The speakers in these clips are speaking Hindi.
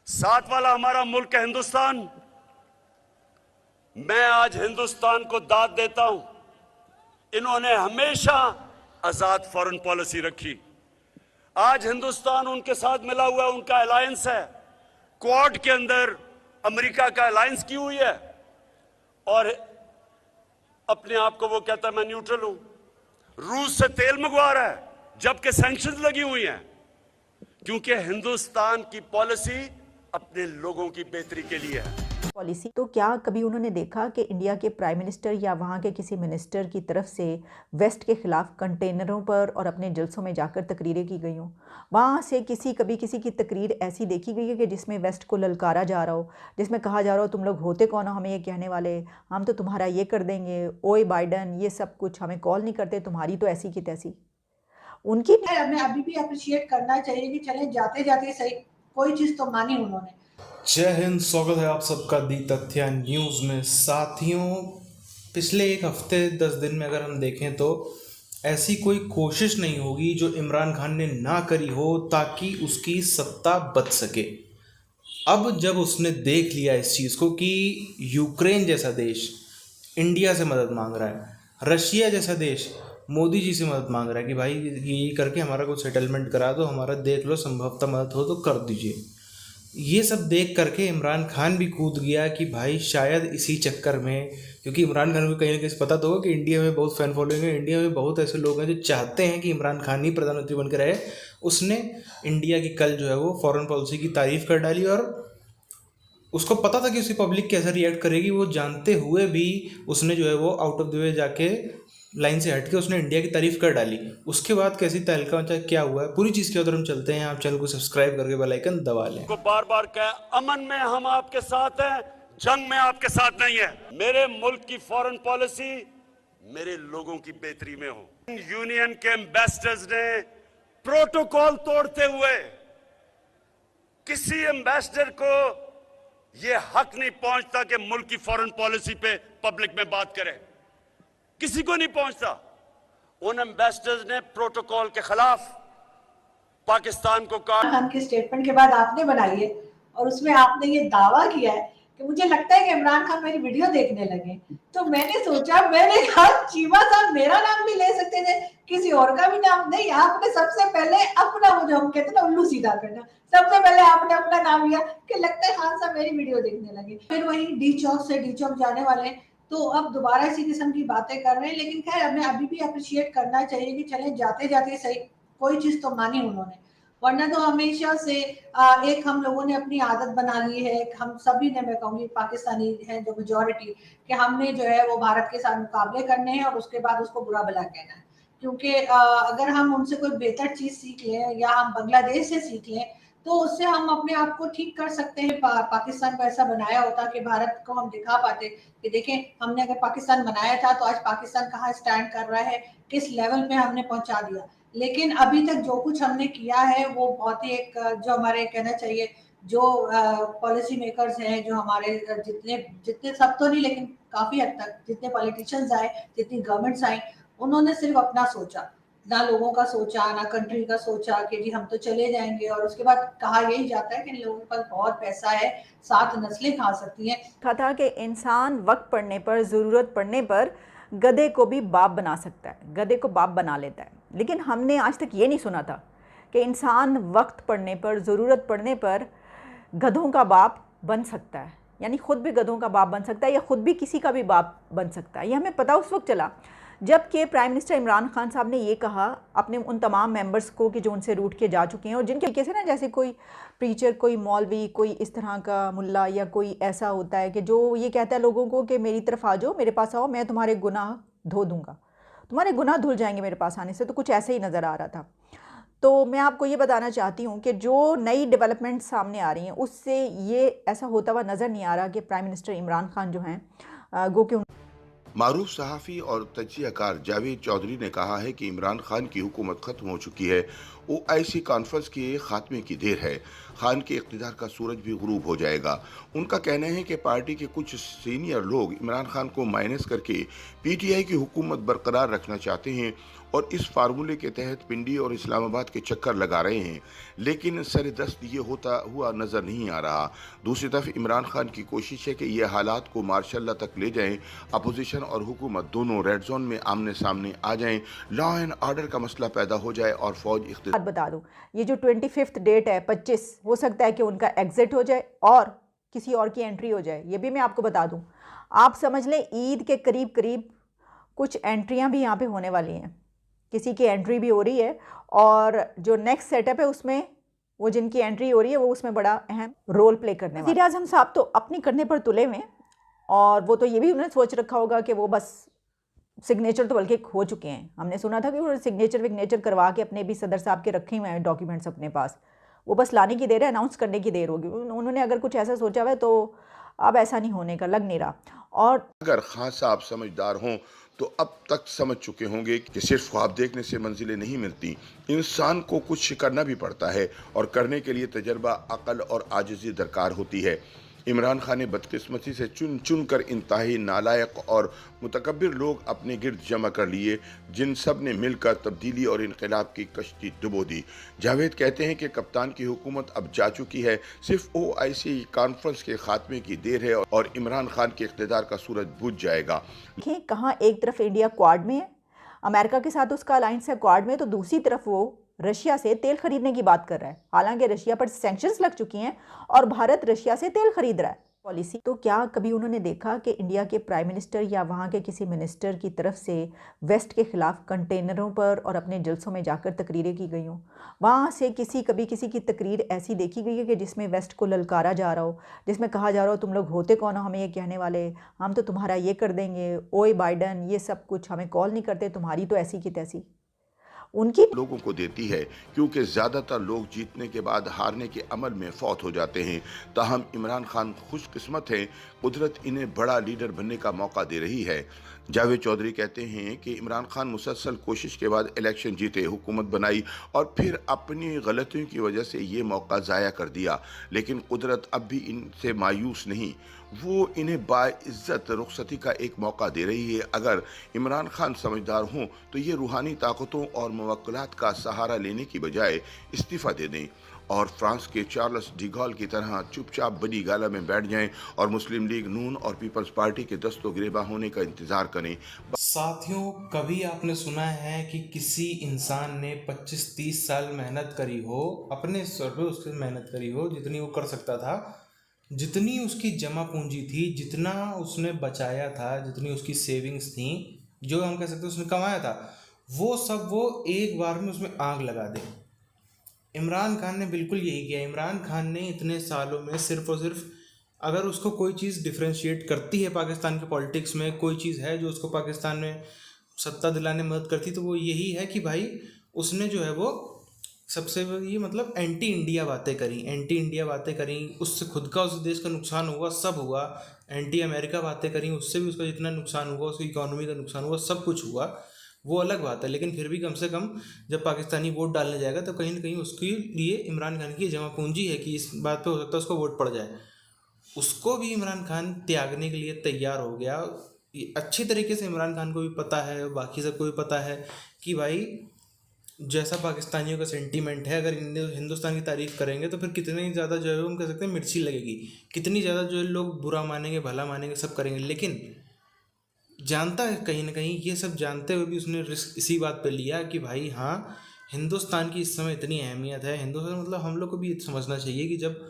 साथ वाला हमारा मुल्क है हिंदुस्तान। मैं आज हिंदुस्तान को दाद देता हूं, इन्होंने हमेशा आजाद फॉरेन पॉलिसी रखी। आज हिंदुस्तान उनके साथ मिला हुआ है, उनका अलायंस है। क्वाड के अंदर अमेरिका का अलायंस की हुई है और अपने आप को वो कहता है मैं न्यूट्रल हूं। रूस से तेल मंगवा रहा है जबकि सैंक्शंस लगी हुई हैं, क्योंकि हिंदुस्तान की पॉलिसी अपने लोगों की बेहतरी के लिए है। पॉलिसी तो क्या कभी उन्होंने देखा कि इंडिया के प्राइम मिनिस्टर या वहाँ के किसी मिनिस्टर की तरफ से वेस्ट के खिलाफ कंटेनरों पर और अपने जलसों में जाकर तकरीरें की गई हों? वहाँ से कभी किसी की तकरीर ऐसी देखी गई है कि जिसमें वेस्ट को ललकारा जा रहा हो, जिसमें कहा जा रहा हो तुम लोग होते कौन हो हमें ये कहने वाले, हम तो तुम्हारा ये कर देंगे, ओए बाइडन ये सब कुछ, हमें कॉल नहीं करते, तुम्हारी तो ऐसी की तैसी। उनकी हमें अभी भी अप्रिशिएट करना चाहिए कि चले जाते जाते सही कोई चीज तो मानी उन्होंने। जय हिंद, स्वागत है आप सबका दी तथ्य न्यूज़ में। साथियों, पिछले एक हफ्ते 10 दिन में अगर हम देखें तो ऐसी कोई कोशिश नहीं होगी जो इमरान खान ने ना करी हो ताकि उसकी सत्ता बच सके। अब जब उसने देख लिया इस चीज़ को कि यूक्रेन जैसा देश इंडिया से मदद मांग रहा है, रशिया जैसा देश मोदी जी से मदद मांग रहा है कि भाई ये करके हमारा कुछ सेटलमेंट करा दो, हमारा देख लो, संभवतः मदद हो तो कर दीजिए। ये सब देख करके इमरान खान भी कूद गया कि भाई शायद इसी चक्कर में, क्योंकि इमरान खान को कहीं ना कहीं पता तो होगा कि इंडिया में बहुत फैन फॉलोइंग है, इंडिया में बहुत ऐसे लोग हैं जो चाहते हैं कि इमरान खान ही प्रधानमंत्री बनकर रहे। उसने इंडिया की कल जो है वो फॉरेन पॉलिसी की तारीफ कर डाली और उसको पता था कि उसकी पब्लिक कैसे रिएक्ट करेगी। वो जानते हुए भी उसने जो है वो आउट ऑफ द वे जाके लाइन से हट के उसने इंडिया की तारीफ कर डाली। उसके बाद कैसी तहलका मचा, क्या हुआ है, पूरी चीज़ की उधर हम चलते हैं। आप चैनल को सब्सक्राइब करके बेल आइकन दबा लें। को बार बार कहा, अमन में हम आपके साथ हैं, जंग में आपके साथ नहीं है। मेरे मुल्क की फॉरेन पॉलिसी मेरे लोगों की बेहतरी में हो। यूनियन के एम्बेसडर्स ने प्रोटोकॉल तोड़ते हुए किसी एम्बेसडर को यह हक नहीं पहुंचता कि मुल्क की फॉरेन पॉलिसी पे पब्लिक में बात करे, किसी को नहीं पहुंचता। उन एम्बेसडर्स ने प्रोटोकॉल के खिलाफ पाकिस्तान को खान के स्टेटमेंट के बाद आपने बनाई है और उसमें आपने ये दावा किया है कि मुझे लगता है कि इमरान खान मेरी वीडियो देखने लगे। तो मैंने सोचा, मैंने कहा चीमा साहब मेरा नाम भी ले सकते थे, किसी और का भी नाम नहीं। आपने सबसे पहले अपना, वो जो हम कहते हैं ना उल्लू सीधा करना, सबसे पहले आपने अपना नाम लिया कि लगता है खान साहब मेरी वीडियो देखने लगे। फिर वही डी चौक से डी चौक जाने वाले, तो अब दोबारा इसी किस्म की बातें कर रहे हैं। लेकिन खैर हमें अभी भी अप्रिशिएट करना चाहिए कि चले जाते जाते सही कोई चीज तो मानी उन्होंने, वरना तो हमेशा से एक हम लोगों ने अपनी आदत बना ली है, हम सभी ने, मैं कहूँगी पाकिस्तानी है जो मेजोरिटी, कि हमने जो है वो भारत के साथ मुकाबले करने हैं और उसके बाद उसको बुरा भला कहना है। क्योंकि अगर हम उनसे कोई बेहतर चीज सीख लें या हम बांग्लादेश से सीख लें तो उससे हम अपने आप को ठीक कर सकते हैं। पाकिस्तान को ऐसा बनाया होता कि भारत को हम दिखा पाते कि देखें हमने अगर पाकिस्तान बनाया था तो आज पाकिस्तान कहाँ स्टैंड कर रहा है, किस लेवल पे हमने पहुंचा दिया। लेकिन अभी तक जो कुछ हमने किया है वो बहुत ही एक, जो हमारे कहना चाहिए जो पॉलिसी मेकर्स हैं, जो हमारे जितने जितने सब तो नहीं लेकिन काफी हद तक जितने पॉलिटिशियंस आए, जितनी गवर्नमेंट्स आई, उन्होंने सिर्फ अपना सोचा, ना लोगों का सोचा, ना कंट्री का सोचा कि जी हम तो चले जाएंगे। और उसके बाद कहा यही जाता है कि लोगों के पास बहुत पैसा है, 7 नस्लें खा सकती हैं। कहा था कि इंसान वक्त पड़ने पर, ज़रूरत पड़ने पर गधे को भी बाप बना सकता है, गधे को बाप बना लेता है। लेकिन हमने आज तक ये नहीं सुना था कि इंसान वक्त पड़ने पर, ज़रूरत पड़ने पर गधों का बाप बन सकता है, यानी ख़ुद भी गधों का बाप बन सकता है या ख़ुद भी किसी का भी बाप बन सकता है। ये हमें पता उस वक्त चला जबकि प्राइम मिनिस्टर इमरान खान साहब ने ये कहा अपने उन तमाम मेंबर्स को कि जो उनसे रूठ के जा चुके हैं और जिनके तरीके से ना, जैसे कोई प्रीचर, कोई मौलवी, कोई इस तरह का मुल्ला या कोई ऐसा होता है कि जो ये कहता है लोगों को कि मेरी तरफ आ जाओ, मेरे पास आओ, मैं तुम्हारे गुनाह धो दूँगा, तुम्हारे गुनाह धुल जाएंगे मेरे पास आने से। तो कुछ ऐसे ही नज़र आ रहा था। तो मैं आपको ये बताना चाहती हूँ कि जो नई डेवलपमेंट सामने आ रही हैं उससे ये ऐसा होता हुआ नज़र नहीं आ रहा कि प्राइम मिनिस्टर इमरान खान जो हैं गो कि मारूफ सहाफ़ी और तजियाकार जावेद चौधरी ने कहा है कि इमरान खान की हुकूमत ख़त्म हो चुकी है ओआईसी कॉन्फ्रेंस के खात्मे की देर है। खान के इक़्तिदार का सूरज भी गुरूब हो जाएगा। उनका कहना है कि पार्टी के कुछ सीनियर लोग इमरान खान को माइनस करके पीटीआई की हुकूमत बरकरार रखना चाहते हैं और इस फार्मूले के तहत पिंडी और इस्लामाबाद के चक्कर लगा रहे हैं, लेकिन सरदस्त ये होता हुआ नजर नहीं आ रहा। दूसरी तरफ इमरान खान की कोशिश है कि ये हालात को मार्शल लॉ तक ले जाएं, अपोजिशन और हुकूमत दोनों रेड जोन में आमने सामने आ जाएं, लॉ एंड ऑर्डर का मसला पैदा हो जाए और फौज बात बता दूं, ये जो 25 डेट है 25, हो सकता है कि उनका एग्जिट हो जाए और किसी और की एंट्री हो जाए। ये भी मैं आपको बता दूं। आप समझ लें ईद के करीब करीब कुछ एंट्रियां भी यहाँ पे होने वाली हैं, किसी की एंट्री भी हो रही है और जो नेक्स्ट सेटअप है उसमें वो जिनकी एंट्री हो रही है वो उसमें बड़ा अहम रोल प्ले करने वाले। वज़ीर आज़म साहब तो अपनी करने पर तुले हुए हैं और वो तो ये भी उन्होंने सोच रखा होगा कि वो बस सिग्नेचर तो बल्कि हो चुके हैं। हमने सुना था कि वो सिग्नेचर विग्नेचर करवा के अपने भी सदर साहब के रखे हुए हैं डॉक्यूमेंट्स अपने पास, वो बस लाने की देर है, अनाउंस करने की देर होगी। उन्होंने अगर कुछ ऐसा सोचा हुआ है तो अब ऐसा नहीं होने का लग नहीं रहा। और अगर खान साहब समझदार हों तो अब तक समझ चुके होंगे कि सिर्फ ख्वाब देखने से मंजिलें नहीं मिलती, इंसान को कुछ करना भी पड़ता है और करने के लिए तजर्बा, अकल और आजिज़ी दरकार होती है। इमरान खान ने बदकिस्मती से चुन चुन कर इंतहाई नालायक और मुतकब्बिर लोग अपने गिर्द जमा कर लिए, जिन सब ने मिलकर तब्दीली और इनकलाब की कश्ती डुबो दी। जावेद कहते हैं कि कप्तान की हुकूमत अब जा चुकी है, सिर्फ ओआईसी कॉन्फ्रेंस के खात्मे की देर है और इमरान खान के इक़्तिदार का सूरज बुझ जाएगा। कहाँ एक तरफ इंडिया क्वाड में है, अमेरिका के साथ उसका अलायंस है क्वाड में, तो दूसरी तरफ वो रशिया से तेल खरीदने की बात कर रहा है। हालांकि रशिया पर सैंक्शंस लग चुकी हैं और भारत रशिया से तेल खरीद रहा है। पॉलिसी तो क्या कभी उन्होंने देखा कि इंडिया के प्राइम मिनिस्टर या वहाँ के किसी मिनिस्टर की तरफ से वेस्ट के खिलाफ कंटेनरों पर और अपने जलसों में जाकर तकरीरें की गई हों? वहाँ से कभी किसी की तकरीर ऐसी देखी गई है कि जिसमें वेस्ट को ललकारा जा रहा हो, जिसमें कहा जा रहा हो तुम लोग होते कौन हो हमें ये कहने वाले, हम तो तुम्हारा ये कर देंगे, ओए बाइडन ये सब कुछ, हमें कॉल नहीं करते, तुम्हारी तो ऐसी की तैसी। उनकी लोगों को देती है, क्योंकि ज़्यादातर लोग जीतने के बाद हारने के अमल में फौत हो जाते हैं। ताहम इमरान खान खुशकिस्मत हैं, कुदरत इन्हें बड़ा लीडर बनने का मौका दे रही है। जावेद चौधरी कहते हैं कि इमरान खान मुसलसल कोशिश के बाद इलेक्शन जीते, हुकूमत बनाई और फिर अपनी गलतियों की वजह से ये मौका ज़ाया कर दिया, लेकिन कुदरत अब भी इनसे मायूस नहीं, वो इन्हें बाइज्जत रुखसती का एक मौका दे रही है। अगर इमरान खान समझदार हों तो ये रूहानी ताकतों और मुवक्किलात का सहारा लेने की बजाय इस्तीफ़ा दे दें और फ्रांस के चार्ल्स डिगॉल की तरह चुपचाप बड़ी गाला में बैठ जाएं और मुस्लिम लीग नून और पीपल्स पार्टी के दस्तो गिरेबा होने का इंतजार करें। साथियों, कभी आपने सुना है कि किसी इंसान ने 25-30 साल मेहनत करी हो, अपने स्तर पे उसकी मेहनत करी हो जितनी वो कर सकता था, जितनी उसकी जमा पूंजी थी, जितना उसने बचाया था, जितनी उसकी सेविंग्स थी, जो हम कह सकते हैं उसने कमाया था, वो सब वो एक बार में उसमें आग लगा दे। इमरान खान ने बिल्कुल यही किया। इमरान खान ने इतने सालों में सिर्फ और सिर्फ, अगर उसको कोई चीज़ डिफ्रेंशिएट करती है पाकिस्तान के पॉलिटिक्स में, कोई चीज़ है जो उसको पाकिस्तान में सत्ता दिलाने में मदद करती, तो वो यही है कि भाई उसने जो है वो सबसे ये मतलब एंटी इंडिया बातें करी, उससे खुद का उस देश का नुकसान हुआ, सब हुआ। एंटी अमेरिका बातें करी, उससे भी उसका जितना नुकसान हुआ, उसकी इकोनॉमी का नुकसान हुआ, सब कुछ हुआ, वो अलग बात है। लेकिन फिर भी कम से कम जब पाकिस्तानी वोट डालने जाएगा तो कहीं ना कहीं उसके लिए इमरान खान की जमा पूंजी है कि इस बात पे हो सकता है उसको वोट पड़ जाए। उसको भी इमरान खान त्यागने के लिए तैयार हो गया। अच्छी तरीके से इमरान खान को भी पता है, बाकी सबको भी पता है कि भाई जैसा पाकिस्तानियों का सेंटीमेंट है, अगर हिंदुस्तान की तारीफ़ करेंगे तो फिर कितनी ज़्यादा जो है हम कह सकते हैं मिर्ची लगेगी, कितनी ज़्यादा जो है लोग बुरा मानेंगे, भला मानेंगे, सब करेंगे। लेकिन जानता है कहीं ना कहीं, ये सब जानते हुए भी उसने रिस्क इसी बात पे लिया कि भाई हाँ, हिंदुस्तान की इस समय इतनी अहमियत है। हिंदुस्तान मतलब हम लोग को भी समझना चाहिए कि जब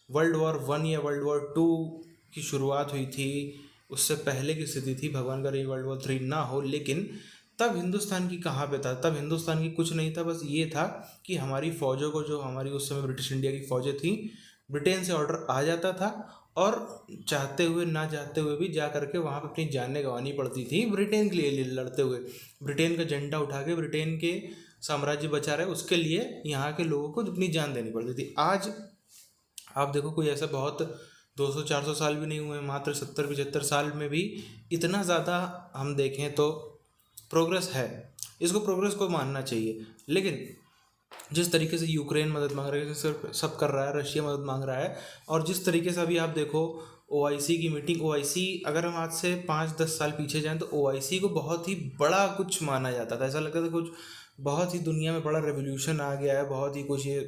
वर्ल्ड वॉर 1 या वर्ल्ड वॉर 2 की शुरुआत हुई थी, उससे पहले की स्थिति थी, भगवान करे वर्ल्ड वॉर 3 ना हो, लेकिन तब हिंदुस्तान की कहाँ पे था? तब हिंदुस्तान की कुछ नहीं था, बस ये था कि हमारी फ़ौजों को, जो हमारी उस समय ब्रिटिश इंडिया की फ़ौजें थी, ब्रिटेन से ऑर्डर आ जाता था और चाहते हुए ना चाहते हुए भी जा करके वहाँ पे अपनी जानें गंवानी पड़ती थी ब्रिटेन के लिए लड़ते हुए। ब्रिटेन का झंडा उठा के ब्रिटेन के साम्राज्य बचा रहे, उसके लिए यहाँ के लोगों को अपनी जान देनी पड़ती थी। आज आप देखो, कोई ऐसा बहुत 200-400 साल भी नहीं हुए, मात्र 70-75 साल में भी इतना ज़्यादा हम देखें तो प्रोग्रेस है। इसको प्रोग्रेस को मानना चाहिए। लेकिन जिस तरीके से यूक्रेन मदद मांग रहा है, सिर्फ सब कर रहा है, रशिया मदद मांग रहा है, और जिस तरीके से अभी आप देखो OIC की मीटिंग, OIC अगर हम आज से 5-10 साल पीछे जाएं तो OIC को बहुत ही बड़ा कुछ माना जाता था, ऐसा लगता था कुछ बहुत ही दुनिया में बड़ा रेवोल्यूशन आ गया है, बहुत ही कुछ ये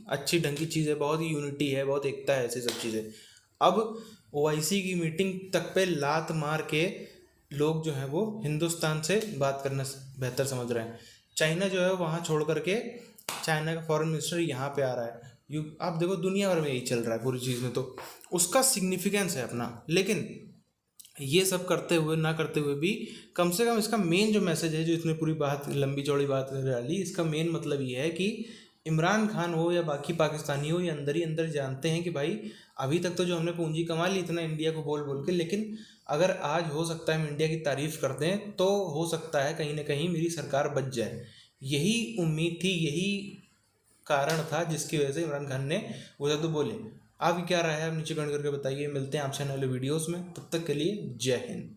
अच्छी ढंग की चीज़ है, बहुत ही यूनिटी है, बहुत एकता है, ऐसी सब चीज़ें। अब OIC की मीटिंग तक पे लात मार के लोग जो हैं वो हिंदुस्तान से बात करना बेहतर समझ रहे हैं। चाइना जो है वहाँ छोड़ करके चाइना का फॉरेन मिनिस्टर यहाँ पे आ रहा है। आप देखो दुनिया भर में यही चल रहा है पूरी चीज़ में, तो उसका सिग्निफिकेंस है अपना। लेकिन ये सब करते हुए ना करते हुए भी कम से कम इसका मेन जो मैसेज है, जो इसने पूरी बात लंबी चौड़ी बात डाली, इसका मेन मतलब ये है कि इमरान खान हो या बाकी पाकिस्तानी हो, ये अंदर ही अंदर जानते हैं कि भाई अभी तक तो जो हमने पूंजी कमा ली इतना इंडिया को बोल बोल के, लेकिन अगर आज हो सकता है हम इंडिया की तारीफ़ कर दें तो हो सकता है कहीं ना कहीं मेरी सरकार बच जाए। यही उम्मीद थी, यही कारण था जिसकी वजह से इमरान खान ने वो सब तो बोले। आपकी क्या राय है, आप नीचे कमेंट करके बताइए। मिलते हैं आपसे नए वीडियोस में, तब तक के लिए जय हिंद।